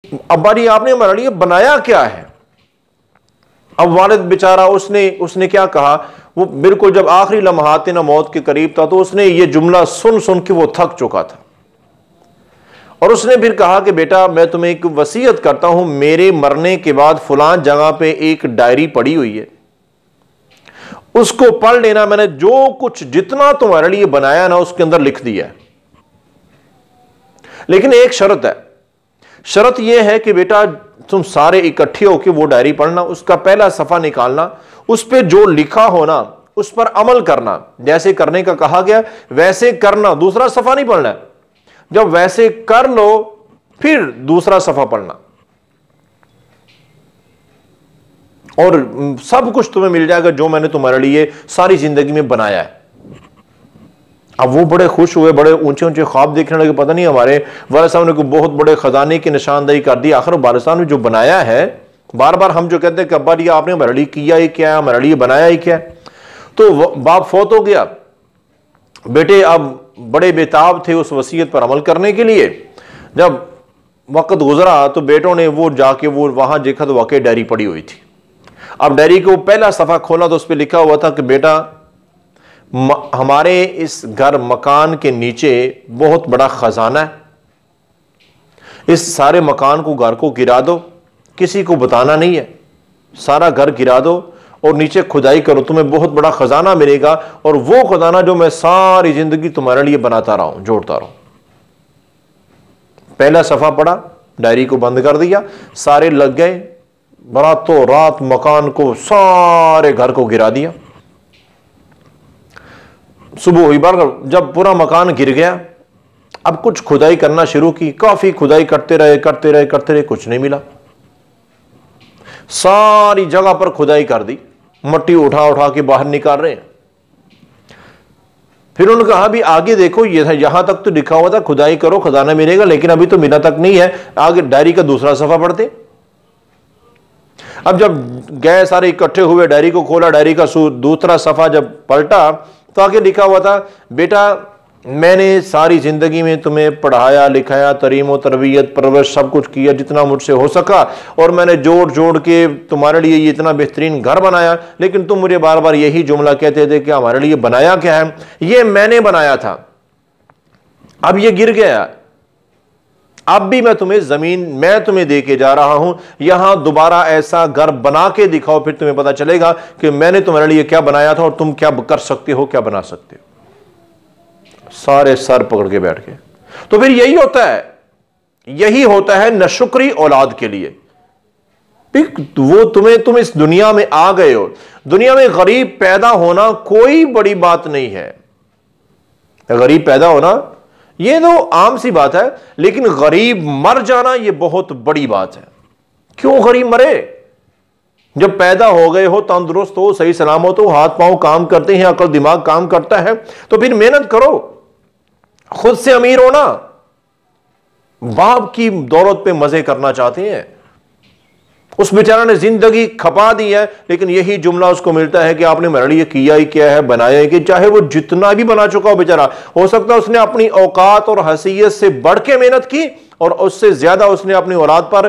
अब्बा जी आपने हमारे लिए बनाया क्या है? अब वालिद बेचारा उसने क्या कहा, वो बिल्कुल जब आखिरी लम्हात ना मौत के करीब था तो उसने ये जुमला सुन सुन के वो थक चुका था और उसने फिर कहा कि बेटा मैं तुम्हें एक वसीयत करता हूं, मेरे मरने के बाद फलां जगह पे एक डायरी पड़ी हुई है, उसको पढ़ लेना। मैंने जो कुछ जितना तुम्हारे लिए बनाया ना उसके अंदर लिख दिया है, लेकिन एक शर्त है। शर्त यह है कि बेटा तुम सारे इकट्ठे होकर वो डायरी पढ़ना, उसका पहला सफा निकालना, उस पर जो लिखा हो ना उस पर अमल करना, जैसे करने का कहा गया वैसे करना, दूसरा सफा नहीं पढ़ना है। जब वैसे कर लो फिर दूसरा सफा पढ़ना और सब कुछ तुम्हें मिल जाएगा जो मैंने तुम्हारे लिए सारी जिंदगी में बनाया है। अब वो बड़े खुश हुए, बड़े ऊंचे ऊंचे ख्वाब देखने लगे, पता नहीं हमारे वालिद साहब ने कोई बहुत बड़े खजाने की निशानदेही कर दी। आखिर वालिद साहब ने जो बनाया है, बार बार हम जो कहते हैं कि अब्बा जी आपने हमारे लिए किया ही क्या है, हमारे लिए बनाया ही क्या है। तो बाप फौत हो गया, बेटे अब बड़े बेताब थे उस वसीयत पर अमल करने के लिए। जब वक्त गुजरा तो बेटों ने वो जाके वो वहां देखा तो वाकई डायरी पड़ी हुई थी। अब डायरी को पहला सफा खोला तो उस पर लिखा हुआ था कि बेटा हमारे इस घर मकान के नीचे बहुत बड़ा खजाना है, इस सारे मकान को घर को गिरा दो, किसी को बताना नहीं है, सारा घर गिरा दो और नीचे खुदाई करो, तुम्हें बहुत बड़ा खजाना मिलेगा और वो खजाना जो मैं सारी जिंदगी तुम्हारे लिए बनाता रहा हूं, जोड़ता रहा हूं। पहला सफा पढ़ा, डायरी को बंद कर दिया, सारे लग गए, रातों रात मकान को सारे घर को गिरा दिया। सुबह हुई बार जब पूरा मकान गिर गया, अब कुछ खुदाई करना शुरू की, काफी खुदाई करते रहे, कुछ नहीं मिला। सारी जगह पर खुदाई कर दी, मट्टी उठा उठा के बाहर निकाल रहे हैं। फिर उन्होंने कहा भी आगे देखो, ये यहां तक तो लिखा हुआ था खुदाई करो खजाना मिलेगा, लेकिन अभी तो मिला तक नहीं है, आगे डायरी का दूसरा सफा पढ़ते। अब जब गए सारे इकट्ठे हुए, डायरी को खोला, डायरी का दूसरा सफा जब पलटा तो आगे लिखा हुआ था बेटा मैंने सारी जिंदगी में तुम्हें पढ़ाया लिखाया, तरीम और तरबियत परवरिश सब कुछ किया जितना मुझसे हो सका, और मैंने जोड़ जोड़ के तुम्हारे लिए ये इतना बेहतरीन घर बनाया, लेकिन तुम मुझे बार बार यही जुमला कहते थे कि हमारे लिए बनाया क्या है। ये मैंने बनाया था, अब ये गिर गया, अब भी मैं तुम्हें जमीन मैं तुम्हें दे के जा रहा हूं, यहां दोबारा ऐसा घर बना के दिखाओ, फिर तुम्हें पता चलेगा कि मैंने तुम्हारे लिए क्या बनाया था और तुम क्या कर सकते हो, क्या बना सकते हो। सारे सर पकड़ के बैठ गए। तो फिर यही होता है नशुक्री औलाद के लिए। वो तुम इस दुनिया में आ गए हो, दुनिया में गरीब पैदा होना कोई बड़ी बात नहीं है। गरीब पैदा होना ये तो आम सी बात है, लेकिन गरीब मर जाना ये बहुत बड़ी बात है। क्यों गरीब मरे? जब पैदा हो गए हो, तंदुरुस्त हो, सही सलामत हो, हाथ पांव काम करते हैं, अकल दिमाग काम करता है, तो फिर मेहनत करो, खुद से अमीर होना। बाप की दौलत पे मजे करना चाहते हैं, उस बेचारा ने जिंदगी खपा दी है, लेकिन यही जुमला उसको मिलता है कि आपने मेरे लिए किया ही क्या है, बनाया ही कि, चाहे वो जितना भी बना चुका हो बेचारा, हो सकता है उसने अपनी औकात और हैसियत से बढ़ के मेहनत की और उससे ज्यादा उसने अपनी औलाद पर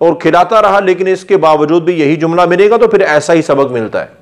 और खिलाता रहा, लेकिन इसके बावजूद भी यही जुमला मिलेगा, तो फिर ऐसा ही सबक मिलता है।